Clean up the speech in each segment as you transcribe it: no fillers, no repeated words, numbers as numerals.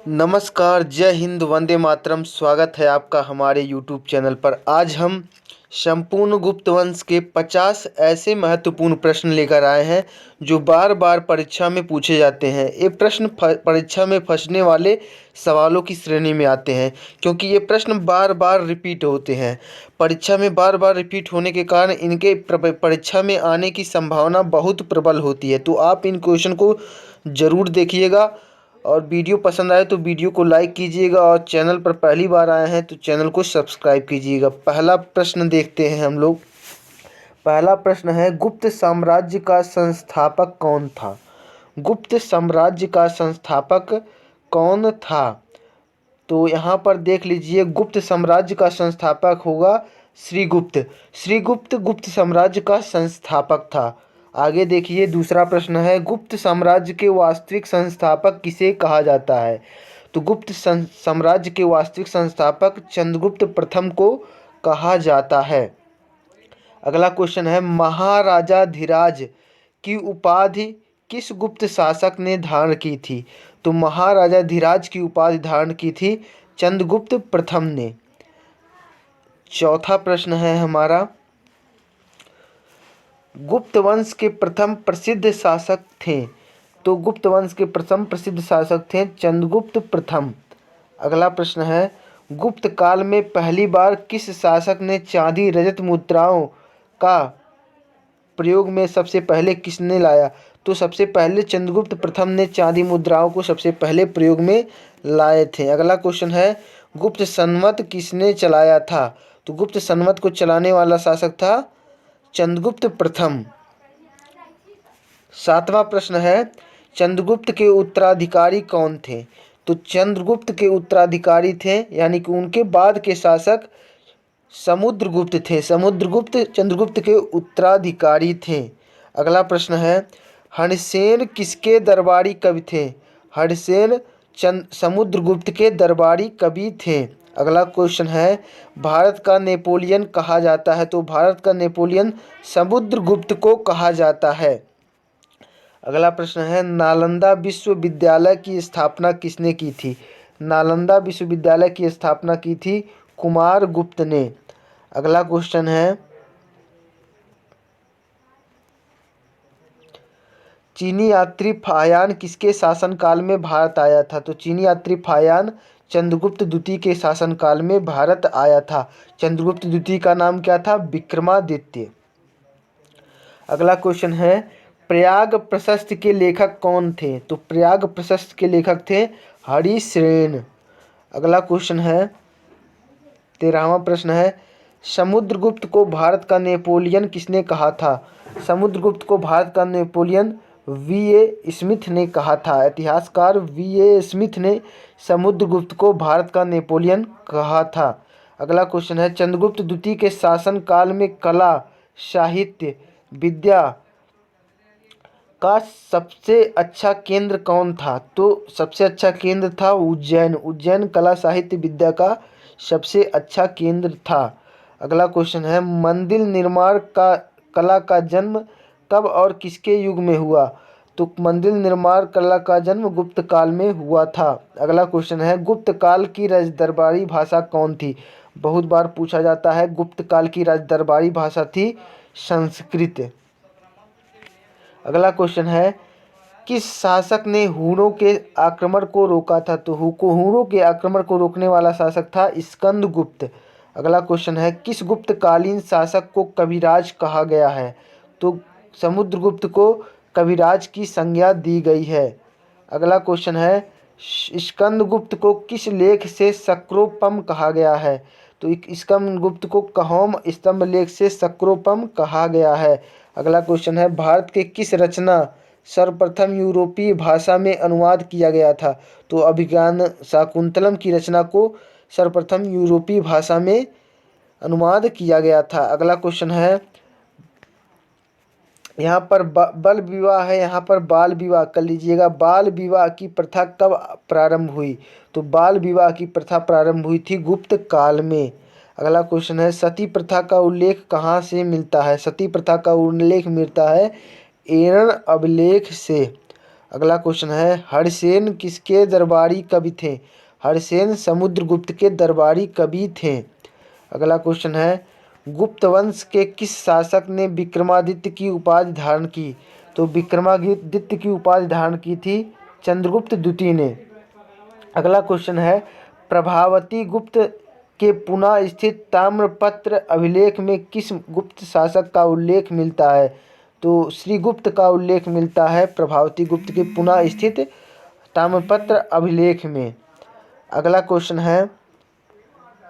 नमस्कार, जय हिंद, वंदे मातरम। स्वागत है आपका हमारे यूट्यूब चैनल पर। आज हम संपूर्ण गुप्त वंश के 50 ऐसे महत्वपूर्ण प्रश्न लेकर आए हैं जो बार बार परीक्षा में पूछे जाते हैं। ये प्रश्न परीक्षा में फंसने वाले सवालों की श्रेणी में आते हैं, क्योंकि ये प्रश्न बार बार रिपीट होते हैं। परीक्षा में बार बार रिपीट होने के कारण इनके परीक्षा में आने की संभावना बहुत प्रबल होती है। तो आप इन क्वेश्चन को ज़रूर देखिएगा, और वीडियो पसंद आए तो वीडियो को लाइक कीजिएगा, और चैनल पर पहली बार आए हैं तो चैनल को सब्सक्राइब कीजिएगा। पहला प्रश्न देखते हैं हम लोग। पहला प्रश्न है, गुप्त साम्राज्य का संस्थापक कौन था? गुप्त साम्राज्य का संस्थापक कौन था? तो यहाँ पर देख लीजिए, गुप्त साम्राज्य का संस्थापक होगा श्रीगुप्त। श्रीगुप्त गुप्त साम्राज्य का संस्थापक था। आगे देखिए, दूसरा प्रश्न है, गुप्त साम्राज्य के वास्तविक संस्थापक किसे कहा जाता है? तो गुप्त साम्राज्य के वास्तविक संस्थापक चंद्रगुप्त प्रथम को कहा जाता है। अगला क्वेश्चन है, महाराजाधिराज की उपाधि किस गुप्त शासक ने धारण की थी? तो महाराजाधिराज की उपाधि धारण की थी चंद्रगुप्त प्रथम ने। चौथा प्रश्न है हमारा, गुप्त वंश के प्रथम प्रसिद्ध शासक थे? तो गुप्त वंश के प्रथम प्रसिद्ध शासक थे चंद्रगुप्त प्रथम। अगला प्रश्न है, गुप्त काल में पहली बार किस शासक ने चांदी रजत मुद्राओं का प्रयोग में सबसे पहले किसने लाया? तो सबसे पहले चंद्रगुप्त प्रथम ने चांदी मुद्राओं को सबसे पहले प्रयोग में लाए थे। अगला क्वेश्चन है, गुप्त संवत किसने चलाया था? तो गुप्त संवत को चलाने वाला शासक था चंद्रगुप्त प्रथम। सातवां प्रश्न है, चंद्रगुप्त के उत्तराधिकारी कौन थे? तो चंद्रगुप्त के उत्तराधिकारी थे, यानी कि उनके बाद के शासक समुद्रगुप्त थे। समुद्रगुप्त चंद्रगुप्त के उत्तराधिकारी थे। अगला प्रश्न है, हरिसेन किसके दरबारी कवि थे? हरिसेन समुद्रगुप्त के दरबारी कवि थे। अगला क्वेश्चन है, भारत का नेपोलियन कहा जाता है? तो भारत का नेपोलियन समुद्रगुप्त को कहा जाता है। अगला प्रश्न है, नालंदा विश्वविद्यालय की स्थापना किसने की थी? नालंदा विश्वविद्यालय की स्थापना की थी कुमारगुप्त ने। अगला क्वेश्चन है, चीनी यात्री फायान किसके शासनकाल में भारत आया था? तो चीनी यात्री फायान चंद्रगुप्त द्वितीय के शासनकाल में भारत आया था। चंद्रगुप्त द्वितीय का नाम क्या था? विक्रमादित्य। अगला क्वेश्चन है, प्रयाग प्रशस्ति के लेखक कौन थे? तो प्रयाग प्रशस्ति के लेखक थे हरिसेन। अगला क्वेश्चन है, 13वां प्रश्न है, समुद्रगुप्त को भारत का नेपोलियन किसने कहा था? समुद्रगुप्त को भारत का नेपोलियन वी.ए. स्मिथ ने कहा था। इतिहासकार वी.ए. स्मिथ ने समुद्रगुप्त को भारत का नेपोलियन कहा था। अगला क्वेश्चन है, चंद्रगुप्त द्वितीय के शासनकाल में कला, साहित्य, विद्या का सबसे अच्छा केंद्र कौन था? तो सबसे अच्छा केंद्र था उज्जैन। उज्जैन कला, साहित्य, विद्या का सबसे अच्छा केंद्र था। अगला क्वेश्चन है, मंदिर निर्माण का कला का जन्म कब और किसके युग में हुआ? तो मंदिर निर्माण कला का जन्म गुप्त काल में हुआ था। अगला क्वेश्चन है, गुप्त काल की राजदरबारी भाषा कौन थी? बहुत बार पूछा जाता है। गुप्त काल की राजदरबारी भाषा थी संस्कृत। अगला क्वेश्चन है, किस शासक ने हुनों के आक्रमण को रोका था? तो हुनों के आक्रमण को रोकने वाला शासक था स्कंदगुप्त। अगला क्वेश्चन है, किस गुप्तकालीन शासक को कविराज कहा गया है? तो समुद्रगुप्त को कविराज की संज्ञा दी गई है। अगला क्वेश्चन है, स्कंदगुप्त को किस लेख से शक्रोपम कहा गया है? तो स्कंदगुप्त को कहोम स्तंभ लेख से शक्रोपम कहा गया है। अगला क्वेश्चन है, भारत के किस रचना सर्वप्रथम यूरोपीय भाषा में अनुवाद किया गया था? तो अभिज्ञान शाकुंतलम की रचना को सर्वप्रथम यूरोपीय भाषा में अनुवाद किया गया था। अगला क्वेश्चन है, यहाँ पर बल विवाह है, यहाँ पर बाल विवाह कर लीजिएगा। बाल विवाह की प्रथा कब प्रारंभ हुई? तो बाल विवाह की प्रथा प्रारंभ हुई थी गुप्त काल में। अगला क्वेश्चन है, सती प्रथा का उल्लेख कहाँ से मिलता है? सती प्रथा का उल्लेख मिलता है एरण अभिलेख से। अगला क्वेश्चन है हरसेन किसके दरबारी कवि थे? हरसेन समुद्रगुप्त के दरबारी कवि थे। अगला क्वेश्चन है गुप्त वंश के किस शासक ने विक्रमादित्य की उपाधि धारण की? तो विक्रमादित्य की उपाधि धारण की थी चंद्रगुप्त द्वितीय ने। अगला क्वेश्चन है प्रभावती गुप्त के पुनः स्थित ताम्रपत्र अभिलेख में किस गुप्त शासक का उल्लेख मिलता है? तो श्रीगुप्त का उल्लेख मिलता है प्रभावती गुप्त के पुनः स्थित ताम्रपत्र अभिलेख में। अगला क्वेश्चन है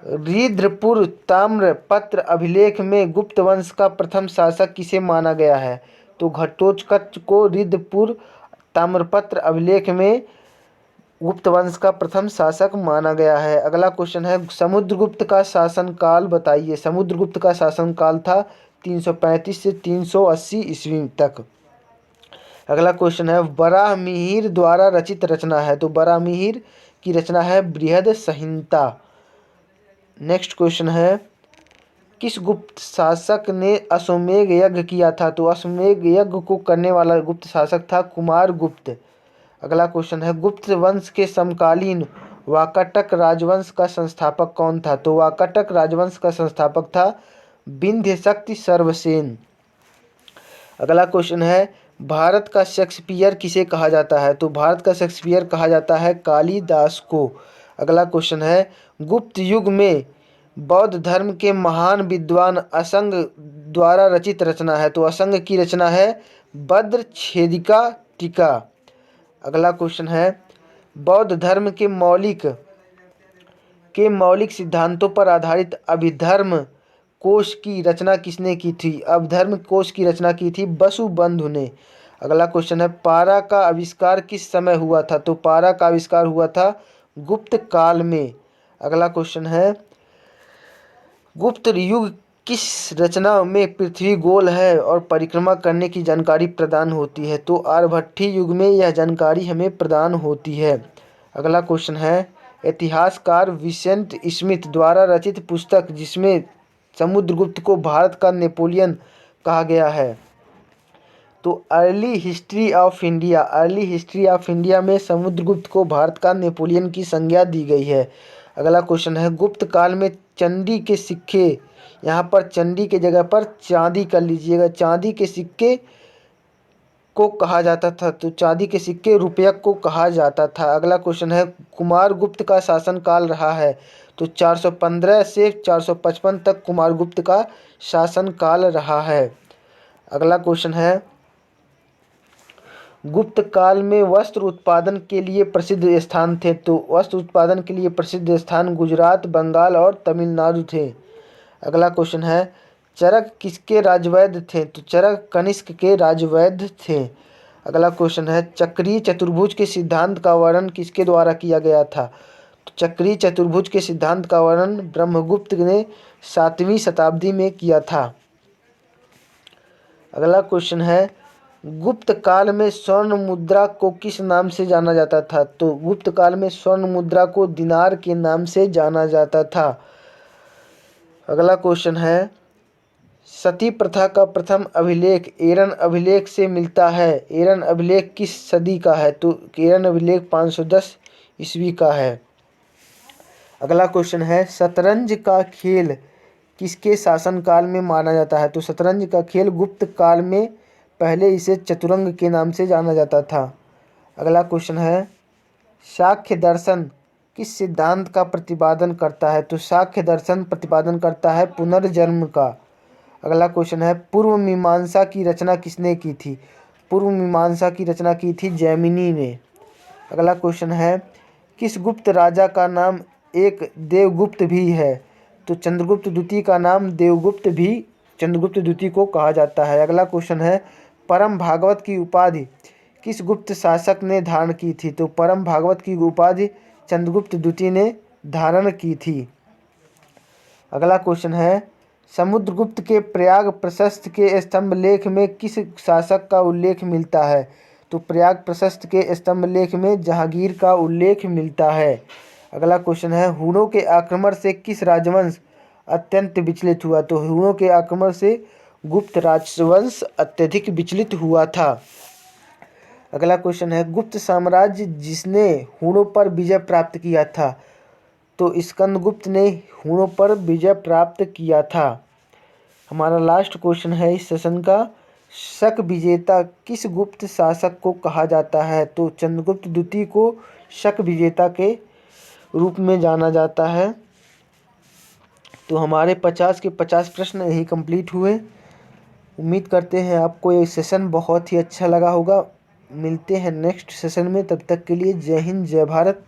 रुद्रपुर ताम्रपत्र अभिलेख में गुप्त वंश का प्रथम शासक किसे माना गया है? तो घटोत्कच को रुद्रपुर ताम्रपत्र अभिलेख में गुप्त वंश का प्रथम शासक माना गया है। अगला क्वेश्चन है समुद्रगुप्त का शासनकाल बताइए। समुद्रगुप्त का शासनकाल था 335 से 380 ईस्वी तक। अगला क्वेश्चन है वराहमिहिर द्वारा रचित रचना है। तो वराहमिहिर की रचना है बृहद संहिता। नेक्स्ट क्वेश्चन है किस गुप्त शासक ने अश्वमेध यज्ञ किया था? तो अश्वमेध यज्ञ को करने वाला गुप्त शासक था कुमारगुप्त। अगला क्वेश्चन है गुप्त वंश के समकालीन वाकाटक राजवंश का संस्थापक कौन था? तो वाकाटक राजवंश का संस्थापक था विंध्य शक्ति सर्वसेन। अगला क्वेश्चन है भारत का शेक्सपियर किसे कहा जाता है? तो भारत का शेक्सपियर कहा जाता है कालिदास को। अगला क्वेश्चन है गुप्त युग में बौद्ध धर्म के महान विद्वान असंग द्वारा रचित रचना है। तो असंग की रचना है भद्रछेदिका टीका। अगला क्वेश्चन है बौद्ध धर्म के मौलिक सिद्धांतों पर आधारित अभिधर्म कोश की रचना किसने की थी? अभिधर्म कोश की रचना की थी वसुबंधु ने। अगला क्वेश्चन है पारा का आविष्कार किस समय हुआ था? तो पारा का आविष्कार हुआ था गुप्त काल में। अगला क्वेश्चन है गुप्त युग किस रचना में पृथ्वी गोल है और परिक्रमा करने की जानकारी प्रदान होती है? तो आर्यभट्टीय युग में यह जानकारी हमें प्रदान होती है। अगला क्वेश्चन है इतिहासकार विंसेंट स्मिथ द्वारा रचित पुस्तक जिसमें समुद्रगुप्त को भारत का नेपोलियन कहा गया है। तो early history of India. Early history of India में समुद्रगुप्त को भारत का नेपोलियन की संज्ञा दी गई है। अगला क्वेश्चन है गुप्त काल में चंदी के सिक्के, यहाँ पर चंदी के जगह पर चांदी कर लीजिएगा, चांदी के सिक्के को कहा जाता था। तो चांदी के सिक्के रुपयक को कहा जाता था। अगला क्वेश्चन है कुमारगुप्त का शासनकाल रहा है। तो 415 से 455 तक कुमारगुप्त का शासनकाल रहा है। अगला क्वेश्चन है गुप्त काल में वस्त्र उत्पादन के लिए प्रसिद्ध स्थान थे। तो वस्त्र उत्पादन के लिए प्रसिद्ध स्थान गुजरात, बंगाल और तमिलनाडु थे। अगला क्वेश्चन है चरक किसके राजवैद्य थे? तो चरक कनिष्क के राजवैद्य थे। अगला क्वेश्चन है चक्रीय चतुर्भुज के सिद्धांत का वर्णन किसके द्वारा किया गया था? तो चक्रीय चतुर्भुज के सिद्धांत का वर्णन ब्रह्मगुप्त ने 7वीं शताब्दी में किया था। अगला क्वेश्चन है गुप्त काल में स्वर्ण मुद्रा को किस नाम से जाना जाता था? तो गुप्त काल में स्वर्ण मुद्रा को दिनार के नाम से जाना जाता था। अगला क्वेश्चन है सती प्रथा का प्रथम अभिलेख एरन अभिलेख से मिलता है। एरन अभिलेख किस सदी का है? तो एरन अभिलेख 510 ईस्वी का है। अगला क्वेश्चन है शतरंज का खेल किसके शासनकाल में माना जाता है? तो शतरंज का खेल गुप्त काल में पहले इसे चतुरंग के नाम से जाना जाता था। अगला क्वेश्चन है सांख्य दर्शन किस सिद्धांत का प्रतिपादन करता है? तो सांख्य दर्शन प्रतिपादन करता है पुनर्जन्म का। अगला क्वेश्चन है पूर्व मीमांसा की रचना किसने की थी? पूर्व मीमांसा की रचना की थी जैमिनी ने। अगला क्वेश्चन है किस गुप्त राजा का नाम एक देवगुप्त भी है? तो चंद्रगुप्त द्वितीय का नाम देवगुप्त भी चंद्रगुप्त द्वितीय को कहा जाता है। अगला क्वेश्चन है परम भागवत की उपाधि किस गुप्त शासक ने धारण की थी? तो परम भागवत की उपाधि चंद्रगुप्त द्वितीय ने धारण की थी। अगला क्वेश्चन है समुद्रगुप्त के प्रयाग प्रशस्त के स्तंभ लेख में किस शासक का उल्लेख मिलता है? तो प्रयाग प्रशस्त के स्तंभ लेख में जहांगीर का उल्लेख मिलता है। अगला क्वेश्चन है हुनों के आक्रमण से किस राजवंश अत्यंत विचलित हुआ? तो हुनों के आक्रमण से गुप्त राजवंश अत्यधिक विचलित हुआ था। अगला क्वेश्चन है, गुप्त साम्राज्य जिसने हूणों पर विजय प्राप्त किया था? तो स्कंदगुप्त ने हूणों पर विजय प्राप्त किया था। हमारा लास्ट क्वेश्चन है इस सेशन का, शक विजेता किस गुप्त शासक को कहा जाता है? तो चंद्रगुप्त द्वितीय को शक विजेता के रूप में जाना जाता है। तो हमारे 50 के 50 प्रश्न यही कंप्लीट हुए। उम्मीद करते हैं आपको ये सेशन बहुत ही अच्छा लगा होगा। मिलते हैं नेक्स्ट सेशन में, तब तक के लिए जय हिंद जय भारत।